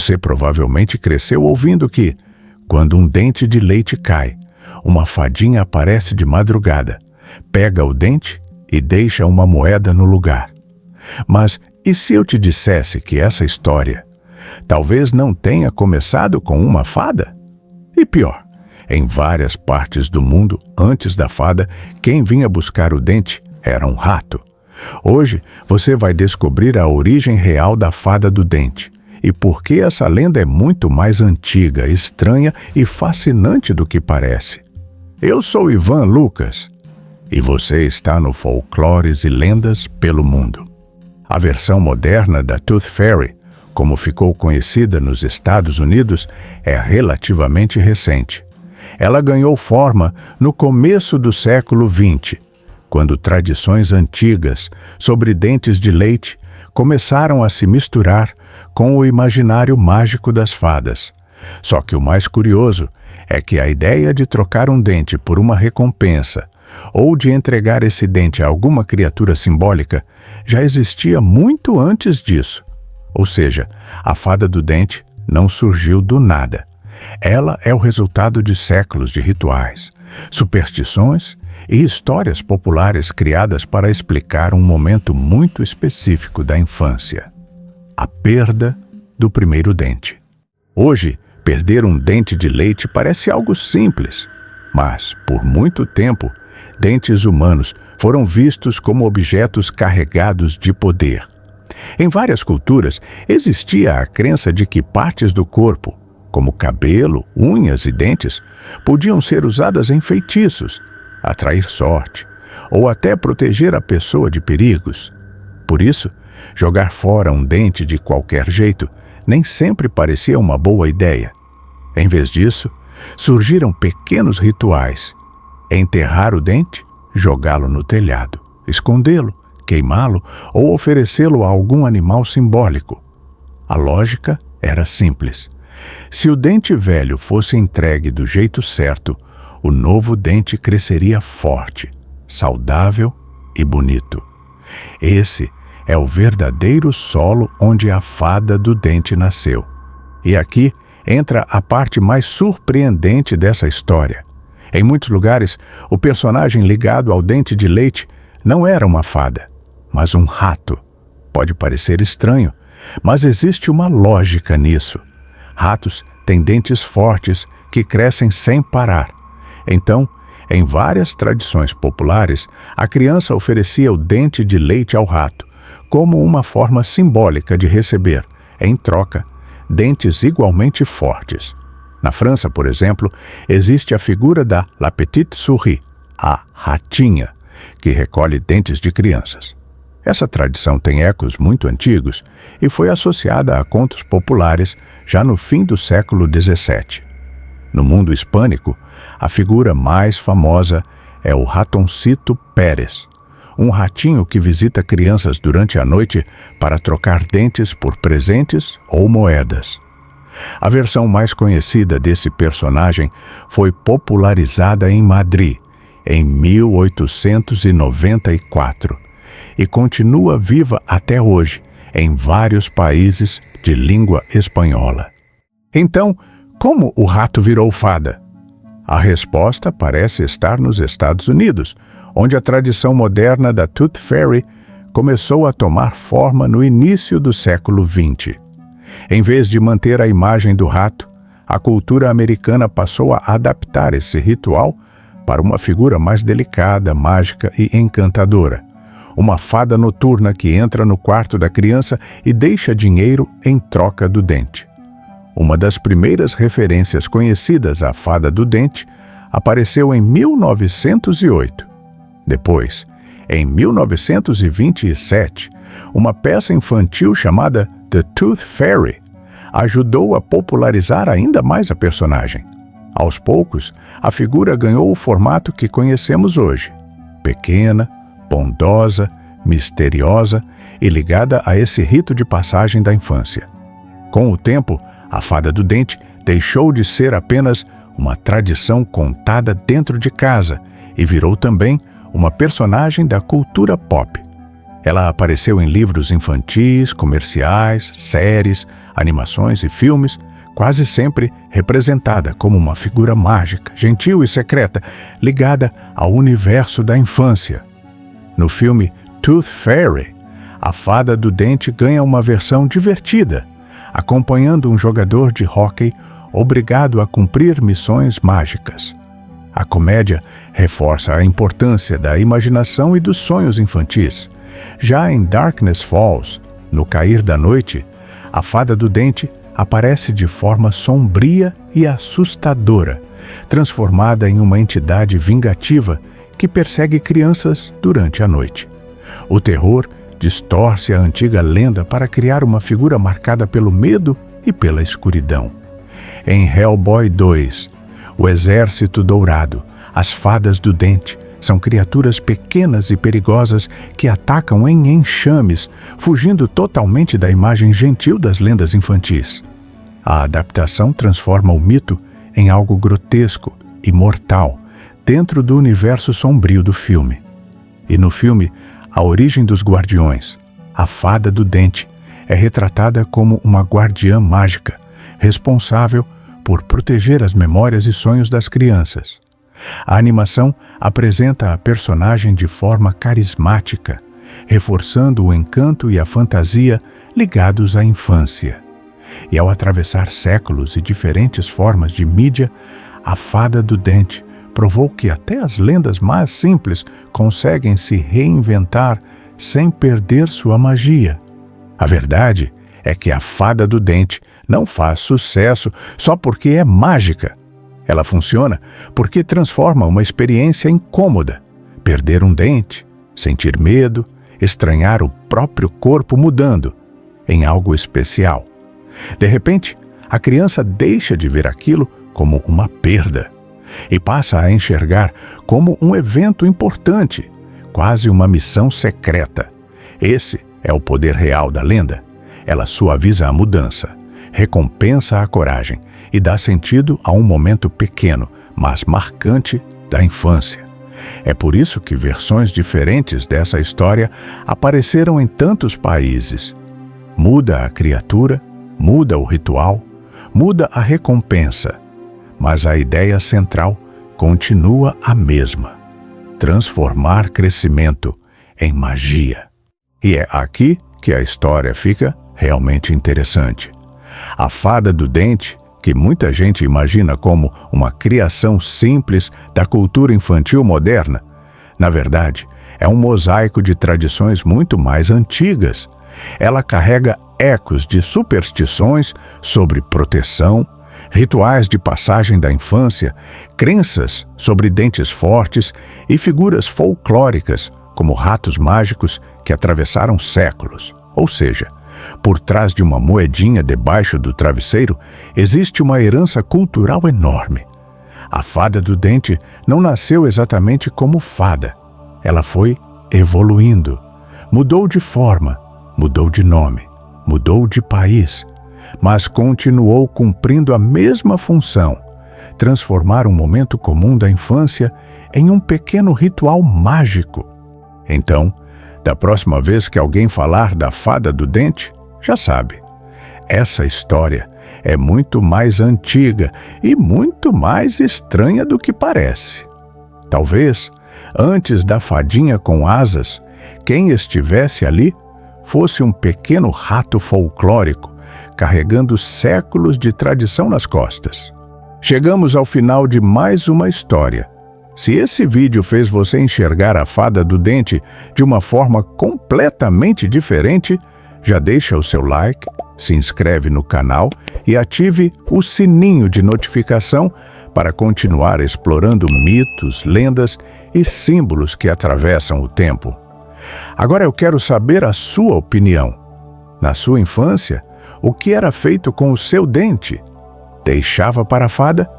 Você provavelmente cresceu ouvindo que, quando um dente de leite cai, uma fadinha aparece de madrugada, pega o dente e deixa uma moeda no lugar. Mas e se eu te dissesse que essa história talvez não tenha começado com uma fada? E pior, em várias partes do mundo, antes da fada, quem vinha buscar o dente era um rato. Hoje, você vai descobrir a origem real da fada do dente e por que essa lenda é muito mais antiga, estranha e fascinante do que parece. Eu sou Ivan Lucas e você está no Folclores e Lendas pelo Mundo. A versão moderna da Tooth Fairy, como ficou conhecida nos Estados Unidos, é relativamente recente. Ela ganhou forma no começo do século XX, quando tradições antigas sobre dentes de leite começaram a se misturar com o imaginário mágico das fadas. Só que o mais curioso é que a ideia de trocar um dente por uma recompensa ou de entregar esse dente a alguma criatura simbólica já existia muito antes disso. Ou seja, a fada do dente não surgiu do nada. Ela é o resultado de séculos de rituais, superstições e histórias populares criadas para explicar um momento muito específico da infância: a perda do primeiro dente. Hoje, perder um dente de leite parece algo simples, mas, por muito tempo, dentes humanos foram vistos como objetos carregados de poder. Em várias culturas, existia a crença de que partes do corpo, como cabelo, unhas e dentes, podiam ser usadas em feitiços, atrair sorte ou até proteger a pessoa de perigos. Por isso, jogar fora um dente de qualquer jeito nem sempre parecia uma boa ideia. Em vez disso, surgiram pequenos rituais: enterrar o dente, jogá-lo no telhado, escondê-lo, queimá-lo ou oferecê-lo a algum animal simbólico. A lógica era simples. Se o dente velho fosse entregue do jeito certo, o novo dente cresceria forte, saudável e bonito. Esse é o verdadeiro solo onde a fada do dente nasceu. E aqui entra a parte mais surpreendente dessa história. Em muitos lugares, o personagem ligado ao dente de leite não era uma fada, mas um rato. Pode parecer estranho, mas existe uma lógica nisso. Ratos têm dentes fortes que crescem sem parar. Então, em várias tradições populares, a criança oferecia o dente de leite ao rato, como uma forma simbólica de receber, em troca, dentes igualmente fortes. Na França, por exemplo, existe a figura da La Petite Souris, a ratinha, que recolhe dentes de crianças. Essa tradição tem ecos muito antigos e foi associada a contos populares já no fim do século XVII. No mundo hispânico, a figura mais famosa é o Ratoncito Pérez, um ratinho que visita crianças durante a noite para trocar dentes por presentes ou moedas. A versão mais conhecida desse personagem foi popularizada em Madrid, em 1894, e continua viva até hoje em vários países de língua espanhola. Então, como o rato virou fada? A resposta parece estar nos Estados Unidos, onde a tradição moderna da Tooth Fairy começou a tomar forma no início do século XX. Em vez de manter a imagem do rato, a cultura americana passou a adaptar esse ritual para uma figura mais delicada, mágica e encantadora. Uma fada noturna que entra no quarto da criança e deixa dinheiro em troca do dente. Uma das primeiras referências conhecidas à fada do dente apareceu em 1908. Depois, em 1927, uma peça infantil chamada The Tooth Fairy ajudou a popularizar ainda mais a personagem. Aos poucos, a figura ganhou o formato que conhecemos hoje: pequena, bondosa, misteriosa e ligada a esse rito de passagem da infância. Com o tempo, a fada do dente deixou de ser apenas uma tradição contada dentro de casa e virou também uma personagem da cultura pop. Ela apareceu em livros infantis, comerciais, séries, animações e filmes, quase sempre representada como uma figura mágica, gentil e secreta, ligada ao universo da infância. No filme Tooth Fairy, a Fada do Dente ganha uma versão divertida, acompanhando um jogador de hóquei obrigado a cumprir missões mágicas. A comédia reforça a importância da imaginação e dos sonhos infantis. Já em Darkness Falls, no cair da noite, a Fada do Dente aparece de forma sombria e assustadora, transformada em uma entidade vingativa que persegue crianças durante a noite. O terror distorce a antiga lenda para criar uma figura marcada pelo medo e pela escuridão. Em Hellboy 2, o Exército Dourado, as Fadas do Dente, são criaturas pequenas e perigosas que atacam em enxames, fugindo totalmente da imagem gentil das lendas infantis. A adaptação transforma o mito em algo grotesco e mortal dentro do universo sombrio do filme. E no filme A Origem dos Guardiões, a Fada do Dente é retratada como uma guardiã mágica, responsável por proteger as memórias e sonhos das crianças. A animação apresenta a personagem de forma carismática, reforçando o encanto e a fantasia ligados à infância. E ao atravessar séculos e diferentes formas de mídia, a Fada do Dente provou que até as lendas mais simples conseguem se reinventar sem perder sua magia. A verdade é que a Fada do Dente não faz sucesso só porque é mágica. Ela funciona porque transforma uma experiência incômoda, perder um dente, sentir medo, estranhar o próprio corpo mudando, em algo especial. De repente, a criança deixa de ver aquilo como uma perda e passa a enxergar como um evento importante, quase uma missão secreta. Esse é o poder real da lenda. Ela suaviza a mudança, recompensa a coragem e dá sentido a um momento pequeno, mas marcante da infância. É por isso que versões diferentes dessa história apareceram em tantos países. Muda a criatura, muda o ritual, muda a recompensa, mas a ideia central continua a mesma: transformar crescimento em magia. E é aqui que a história fica realmente interessante. A Fada do Dente, que muita gente imagina como uma criação simples da cultura infantil moderna, na verdade, é um mosaico de tradições muito mais antigas. Ela carrega ecos de superstições sobre proteção, rituais de passagem da infância, crenças sobre dentes fortes e figuras folclóricas, como ratos mágicos que atravessaram séculos. Ou seja, por trás de uma moedinha debaixo do travesseiro existe uma herança cultural enorme. A Fada do Dente não nasceu exatamente como fada. Ela foi evoluindo. Mudou de forma, mudou de nome, mudou de país, mas continuou cumprindo a mesma função: transformar um momento comum da infância em um pequeno ritual mágico. Então, da próxima vez que alguém falar da Fada do Dente, já sabe, essa história é muito mais antiga e muito mais estranha do que parece. Talvez, antes da fadinha com asas, quem estivesse ali fosse um pequeno rato folclórico, carregando séculos de tradição nas costas. Chegamos ao final de mais uma história. Se esse vídeo fez você enxergar a Fada do Dente de uma forma completamente diferente, já deixa o seu like, se inscreve no canal e ative o sininho de notificação para continuar explorando mitos, lendas e símbolos que atravessam o tempo. Agora eu quero saber a sua opinião. Na sua infância, o que era feito com o seu dente? Deixava para a fada?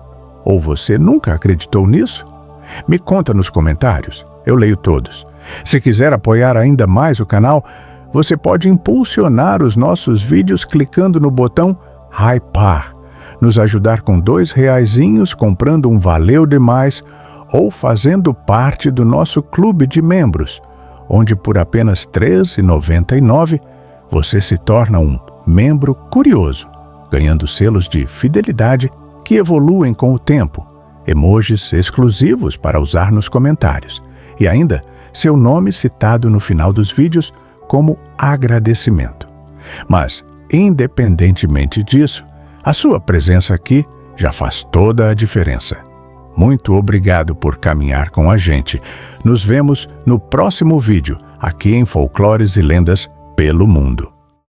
Ou você nunca acreditou nisso? Me conta nos comentários, eu leio todos. Se quiser apoiar ainda mais o canal, você pode impulsionar os nossos vídeos clicando no botão Hypar, nos ajudar com R$2 comprando um Valeu Demais ou fazendo parte do nosso clube de membros. onde por apenas R$ 13,99 você se torna um membro curioso, ganhando selos de fidelidade que evoluem com o tempo, emojis exclusivos para usar nos comentários e ainda seu nome citado no final dos vídeos como agradecimento. Mas, independentemente disso, a sua presença aqui já faz toda a diferença. Muito obrigado por caminhar com a gente. Nos vemos no próximo vídeo, aqui em Folclores e Lendas pelo Mundo.